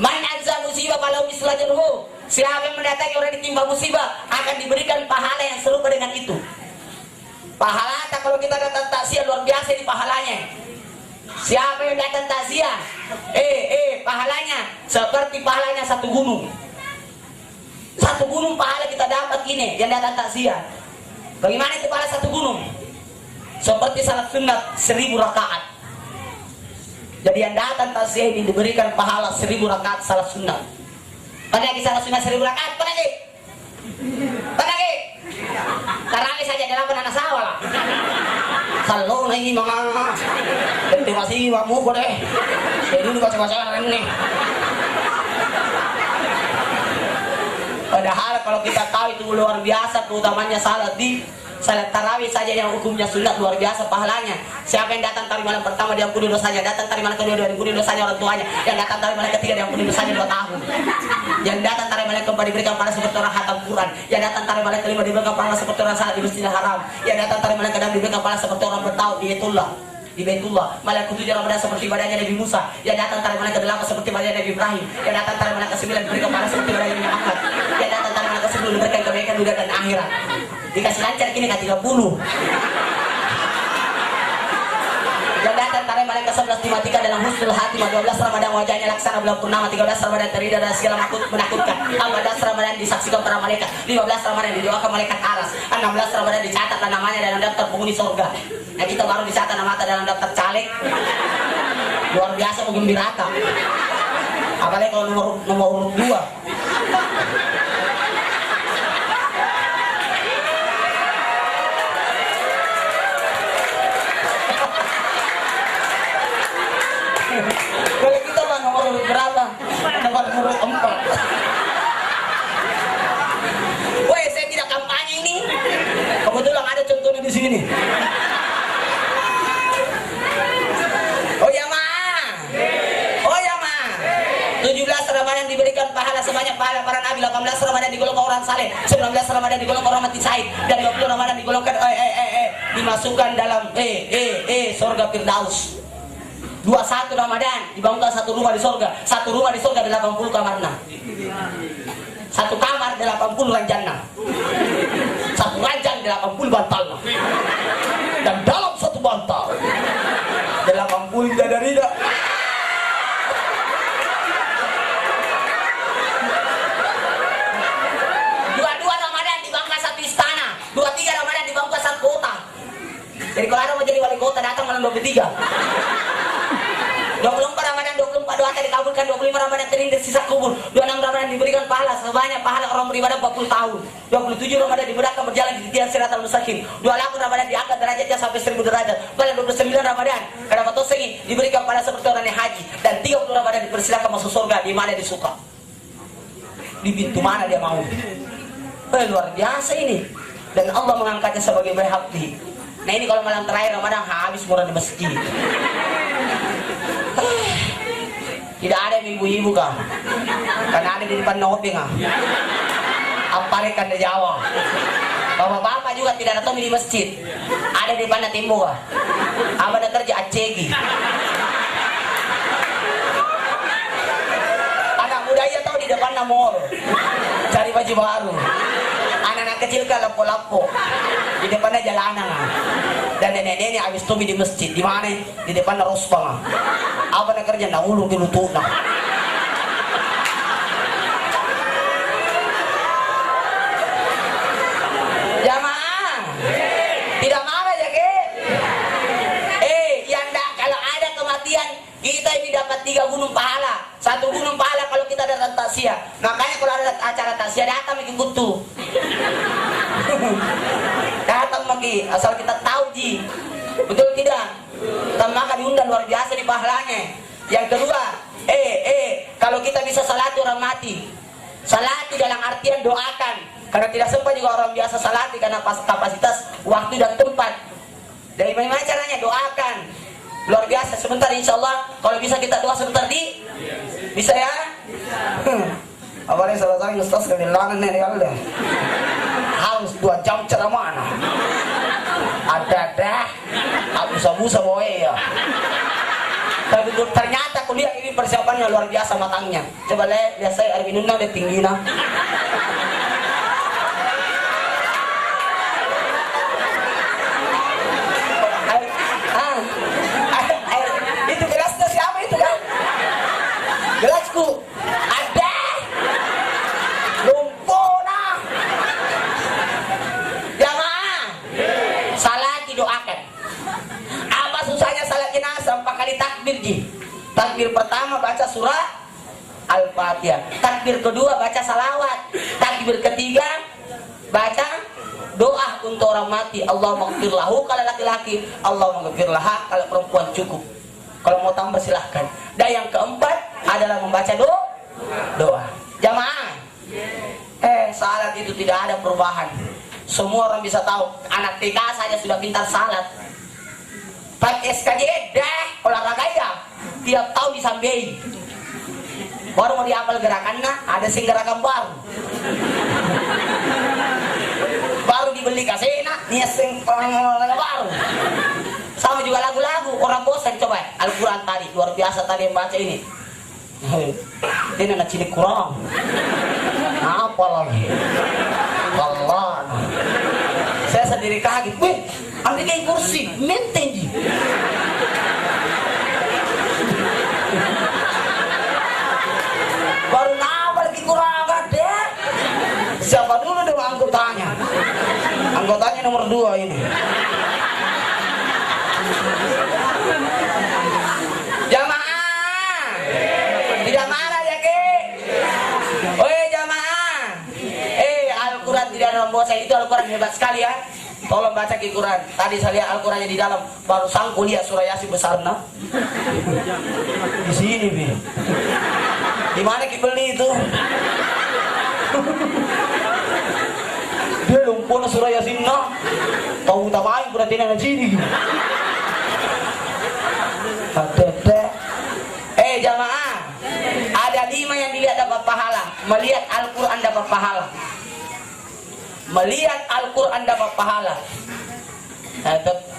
Man azza musibah kalau mislajurhu. Siapa yang mendatangi orang ditimpa musibah akan diberikan pahala yang serupa dengan itu. Pahala kalau kita datang takziah luar biasa di pahalanya. Siapa yang datang takziah? Pahalanya seperti pahalanya satu gunung. Satu gunung pahala kita dapat ini yang datang takziah. Bagaimana itu pahala satu gunung? Seperti salat sunat 1000 rakaat. Jadi yang datang takziah ini diberikan pahala 1000 rakaat salat sunat. Pada lagi salat sunat 1000 rakaat, pada lagi. Tarawih saja 8 anak sawah lah. Kalau na ini mga ente masih mamu ko deh. Jadi dulu baca-bacaan ini. Padahal kalau kita tahu itu luar biasa keutamanya salat tarawih saja yang hukumnya sunat luar biasa pahalanya. Siapa yang datang tadi malam pertama diampuni dosanya, datang tadi malam kedua diampuni dosanya orang tuanya, yang datang tadi malam ketiga diampuni dosanya 2 tahun, yang datang tadi malam keempat diberikan pahala seperti orang khatam Quran, yang datang tadi malam kelima diberikan pahala seperti orang salat di Masjidil Haram, yang datang tadi malam keenam diberikan pahala seperti orang bertauhid di Baitullah. Malam ke-7 Ramadan seperti badannya Nabi Musa, yang datang tadi malam ke-8 seperti badannya Nabi Ibrahim, yang datang tadi malam ke-9 diberikan pahala seperti badannya Nabi Muhammad, yang datang tadi malam ke-10 diberikan kebaikan dunia dan akhirat. Dikasih lancar kini ke 30. Yang datang tadi malam ke-11 dimatikan dalam husnul hatimah. 12 Ramadan wajahnya laksana bulan purnama. 13 Ramadan terhindar dari segala menakutkan. 14 Ramadan disaksikan para malaikat. 15 Ramadan didoakan malaikat aras. 16 Ramadan dicatat namanya dalam daftar penghuni surga. Nah kita baru dicatat nama dalam daftar caleg. Luar biasa menggembirakan. Apalagi kalau nomor urut 2. Kalau kita mah nomor urut berapa? Nomor urut 4. Woi, saya tidak kampanye ini. Kebetulan ada contohnya di sini. Oh ya ma. Oh ya ma. 17 Ramadan diberikan pahala sebanyak pahala para nabi. 18 Ramadan digolongkan orang saleh. 19 Ramadan digolongkan orang mati syahid. Dan 20 Ramadan digolongkan dimasukkan dalam surga Firdaus. 21 Ramadan dibangunkan satu rumah di surga. Satu rumah di surga 80 kamarnya. Satu kamar 80 ranjangnya. Satu ranjang 80 bantalnya. Dan dalam satu bantal 80 bidadari. Dua Ramadan dibangunkan satu istana. 23 Ramadan dibangunkan satu kota. Jadi kalau ada mau jadi wali kota datang malam 23. 24 Ramadan 24 doa dikabulkan. 25 Ramadan terhindar sisa kubur. 26 Ramadan diberikan pahala sebanyak pahala orang beribadah 40 tahun. 27 Ramadan dimudahkan berjalan di tiang siratal mustaqim. 28 Ramadan diangkat derajatnya sampai 1000 derajat. Pada 29 Ramadan karena Matosengi diberikan pahala seperti orang yang haji. Dan 30 Ramadan dipersilakan masuk surga di mana disuka. Di pintu mana dia mau. Luar biasa ini. Dan Allah mengangkatnya sebagai bayhaqti. Nah ini kalau malam terakhir Ramadan habis murah di masjid. Tidak ada ibu-ibu kah? Karena ada di depan noping kah? Apalagi di Jawa. Bapak-bapak juga tidak ada di masjid. Ada di depan timbo kah? Apa ada kerja acegi? Anak muda aja tahu di depan mall. Cari baju baru. Anak-anak kecil kan lapo-lapo. Di depannya jalanan kah? Dan nenek-nenek habis tobi di masjid. Di mana? Di depan Rosbang. Apa nak kerja nak ulung di lutut nak. Jamaah. Tidak marah ya ke? Yang tak kalau ada kematian kita ini dapat 3 gunung pahala. 1 gunung pahala kalau kita datang takziah. Makanya kalau ada acara takziah datang bikin kutu. Datang lagi asal kita tahu ji. Betul tidak? Maka diundang luar biasa nih pahalanya. Yang kedua, kalau kita bisa salati orang mati. Salati dalam artian doakan. Karena tidak sempat juga orang biasa salati karena kapasitas waktu dan tempat. Dari mana caranya doakan. Luar biasa sebentar insya Allah. Kalau bisa kita doa sebentar bisa ya? Awalnya selesai Ustaz kehilangan nih Allah. Harus 2 jam ceramah. Ada abusa-abusa boy ya. Tapi ternyata kuliah ini persiapannya luar biasa matangnya. Coba lihat saya hari minumnya udah tinggi nah. Itu gelasnya siapa itu kan? Gelasku ada. Lumpuna. Jamaah. Salati doakan. Apa susahnya salat jenazah 4 kali takbir ji. Takbir pertama baca surah Al-Fatihah. Takbir kedua baca salawat. Takbir ketiga baca doa untuk orang mati, Allah maghfir lahu kalau laki-laki, Allah maghfir laha kalau perempuan, cukup. Kalau mau tambah silahkan. Dan yang keempat adalah membaca doa. Jamaah. Salat itu tidak ada perubahan. Semua orang bisa tahu. Anak TK saja sudah pintar salat. Pakai SKJ olahraga ya. Tiap tahun disambein. Baru mau diamal gerakannya, ada sing gerakan baru. Baru dibeli kasena, dia sing baru. Sama juga lagu-lagu, orang bosan coba. Al-Quran tadi, luar biasa tadi yang baca ini. Dia nak cilik kurang. Apa lagi? Allah. Saya sendiri kaget. Wih, ambil kayak kursi, menteng ji. Baru nambah lagi kurang ada. Siapa dulu dong anggotanya? Anggotanya nomor 2 ini. Jamaah, tidak marah ya ke? Oi jamaah, Al-Quran tidak dalam buat saya itu Al-Quran hebat sekali ya. Tolong baca Al-Quran. Tadi saya lihat Al-Qurannya di dalam, baru sangku lihat surah Yasin besar nah. Di sini bi. Di mana kita beli itu? Dia lumpur surah Yasin nah. Tahu utamain berarti nana sini. Jamaah, ada 5 yang dilihat dapat pahala. Melihat Al-Quran dapat pahala. Melihat Al-Quran dapat pahala.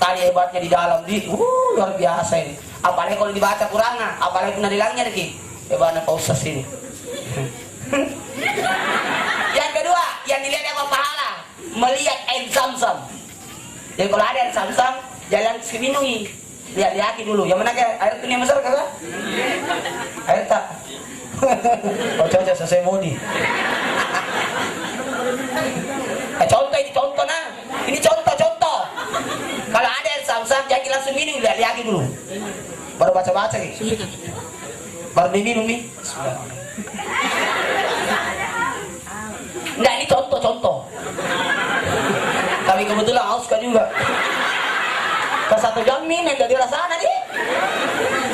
Tadi hebatnya di dalam luar biasa ini. Apalagi kalau dibaca Qurannya, apalagi kena dilangnya lagi. Hebatnya Pak Ustaz ini. Yang kedua, yang dilihat dapat pahala, melihat air Zam-Zam. Jadi kalau ada air Zam-Zam, jangan minumi. Lihat-lihat dulu, yang mana ke air itu yang besar kagak? Air tak? Oh coba saya mau nih. Contoh ini contoh nah, ini contoh. Kalau ada air Zam-Zam, jangan langsung minum, lihat-lihat dulu. Baru baca-baca gitu. Baru diminum nih. Enggak, ini contoh. Tapi kebetulan haus kan juga. Ke 1 jam minum dari rasanya nih.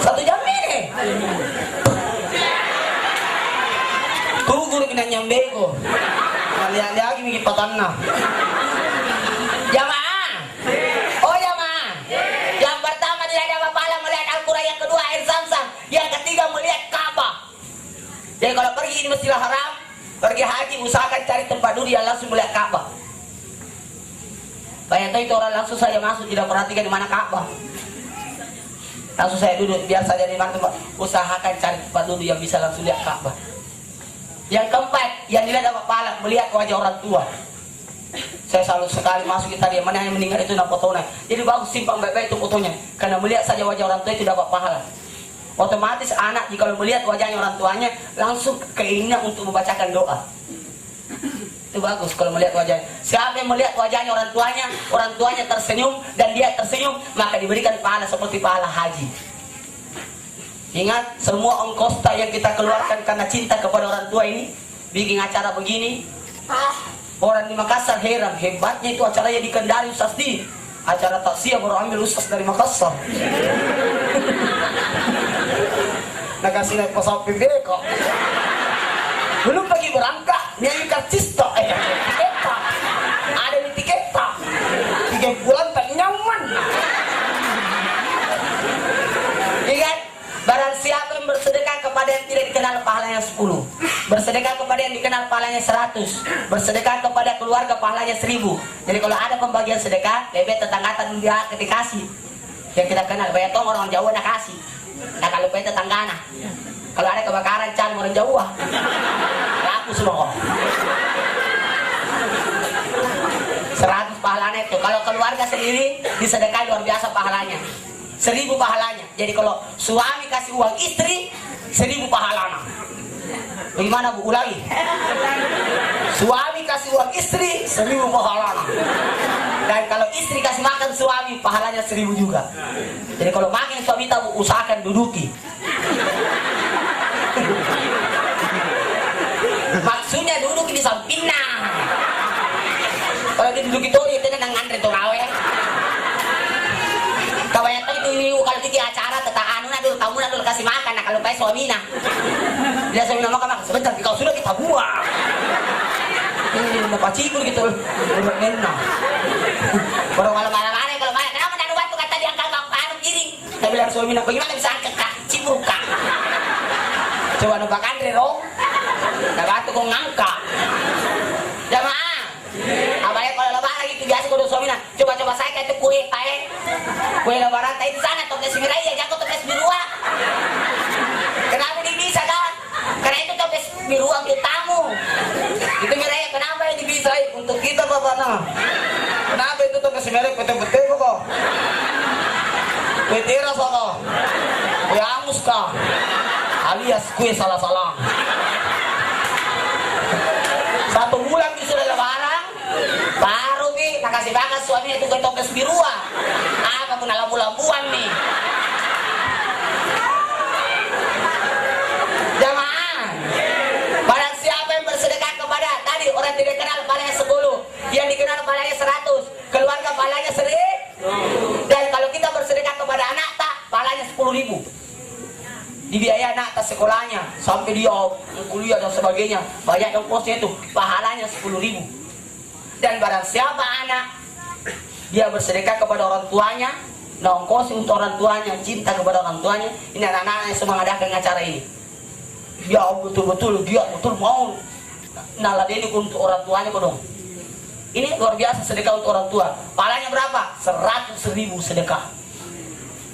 1 jam minum. Tuh guru kena nyambe ko. Lihat lagi mikir patanna. Jamaah. Oh jamaah. Yang pertama dilihat apa pahala melihat Al-Quran, yang kedua air Zam-Zam, yang ketiga melihat Ka'bah. Jadi kalau pergi di Masjidil Haram, pergi haji usahakan cari tempat duduk yang langsung melihat Ka'bah. Banyak itu orang langsung saja masuk, tidak perhatikan di mana Ka'bah. Langsung saya duduk, biar saja di mana tempat. Usahakan cari tempat duduk yang bisa langsung lihat Ka'bah. Yang keempat, yang dilihat apa pahala, melihat wajah orang tua. Saya selalu sekali masuk kita dia mana yang meninggal itu nak fotonya. Jadi bagus simpang baik-baik itu fotonya. Karena melihat saja wajah orang tua itu dapat pahala. Otomatis anak jika melihat wajahnya orang tuanya langsung keinginan untuk membacakan doa. Itu bagus kalau melihat wajahnya. Siapa yang melihat wajahnya orang tuanya tersenyum dan dia tersenyum, maka diberikan pahala seperti pahala haji. Ingat, semua ongkos yang kita keluarkan karena cinta kepada orang tua ini, bikin acara begini. Orang di Makassar heran, hebatnya itu acaranya di Kendari Ustaz di. Acara taksiyah baru ambil Ustaz dari Makassar. Nah kasih naik pesawat PB kok. Belum pergi berangkat, nyanyi kartista, tiketa. Ada di tiketa. 3 bulan tak nyaman. Ingat, barang siapa yang bersedekah kepada yang tidak dikenal pahalanya 10. Bersedekah kepada yang dikenal pahalanya 100. Bersedekah kepada keluarga pahalanya 1000. Jadi kalau ada pembagian sedekah, bebek tetangga dia dikasih. Yang kita kenal, banyak orang Jawa nak kasih. Nah kalau bebek tetanggana. Kalau ada kebakaran, cari orang Jawa. Laku semua kok. 100 pahalanya itu. Kalau keluarga sendiri disedekah luar biasa pahalanya. 1000 pahalanya. Jadi kalau suami kasih uang istri, 1000 pahalanya. Bagaimana Bu? Ulangi. Suami kasih uang istri, 1000 pahalanya. Dan kalau istri kasih makan suami, pahalanya 1000 juga. Jadi kalau makan suami tahu usahakan duduki. Maksudnya duduk di sampingnya. Kalau dia Dulu gitu itu nang ngantri tuh ngawe. Kawayan itu kalau di acara tetap anu na dulu tamu na dulu kasih makan nah kalau pakai suami nah. Dia suami makan sebentar kalau sudah kita buang. Ini udah pacikul gitu. Udah enak. Baru malam-malam aneh kalau malam kenapa nanu batu kata dia angkat anu giring. Saya bilang suami nak bagaimana bisa angkat kak cipur kak. Coba nebak Andre dong. Nah batu kok ngangkat. Jamaah. Abang kalau lebaran gitu biasa kudu suami nah. Coba-coba saya kayak itu kue kayak kue lebaran tadi di sana toples mirai ya jago toples birua. Kenapa dia bisa kan? Karena itu toples birua untuk tamu. Itu mirai kenapa ini bisa untuk kita bapak nah? Kenapa itu toples mirai betul-betul kok? Kue teras kok? Kue angus kah? Alias kue salah-salah. 1 bulan sudah lebaran baru nih kasih banget suami itu ke toples birua apa pun lambu-lambuan nih jamaah barang siapa yang bersedekah kepada tadi orang tidak kenal palanya 10 yang dikenal palanya 100 keluarga palanya 1000 dan kalau kita bersedekah kepada anak tak palanya 10.000 dibiayai anak atas sekolahnya sampai dia kuliah dan sebagainya banyak yang kosnya itu pahalanya 10.000 dan barang siapa anak dia bersedekah kepada orang tuanya nongkosi untuk orang tuanya cinta kepada orang tuanya ini anak-anak yang semua mengadakan acara ini dia betul-betul dia betul mau naladeni untuk orang tuanya kodong ini luar biasa sedekah untuk orang tua pahalanya berapa 100.000 sedekah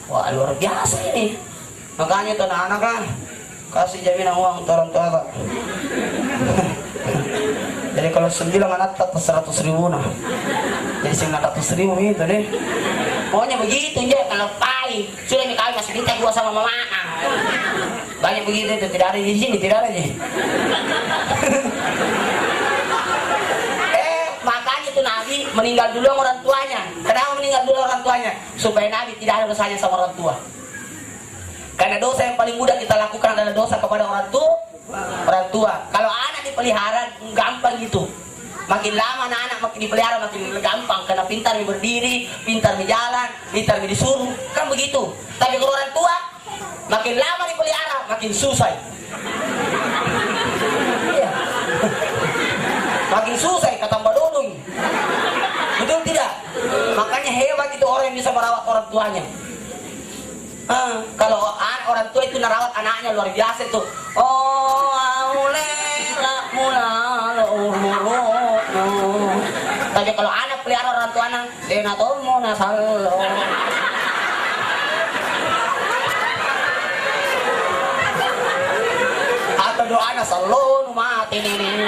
wah luar biasa ini makanya itu anak-anak kan kasih jaminan uang untuk orang tua Pak. Jadi kalau 9 anak tetap 100.000 nah jadi 900.000 itu deh pokoknya begitu ya kalau pai sudah dikawin masih minta gua sama mama banyak begitu itu tidak ada di sini tidak ada sih makanya itu Nabi meninggal dulu orang tuanya kenapa meninggal dulu orang tuanya supaya Nabi tidak ada dosanya sama orang tua. Karena dosa yang paling mudah kita lakukan adalah dosa kepada orang tua. Kalau anak dipelihara gampang gitu. Makin lama anak makin dipelihara makin gampang karena pintar berdiri, pintar berjalan, pintar disuruh, kan begitu. Tapi kalau orang tua makin lama dipelihara makin susah. Iya. Makin susah kata Mbak Dodong. Betul tidak? Makanya hebat itu orang yang bisa merawat orang tuanya. Kalau orang tua itu merawat anaknya luar biasa itu. Tapi kalau anak pelihara orang tua anak, dena tomo nasalo. Atau doa anak selalu mati ini.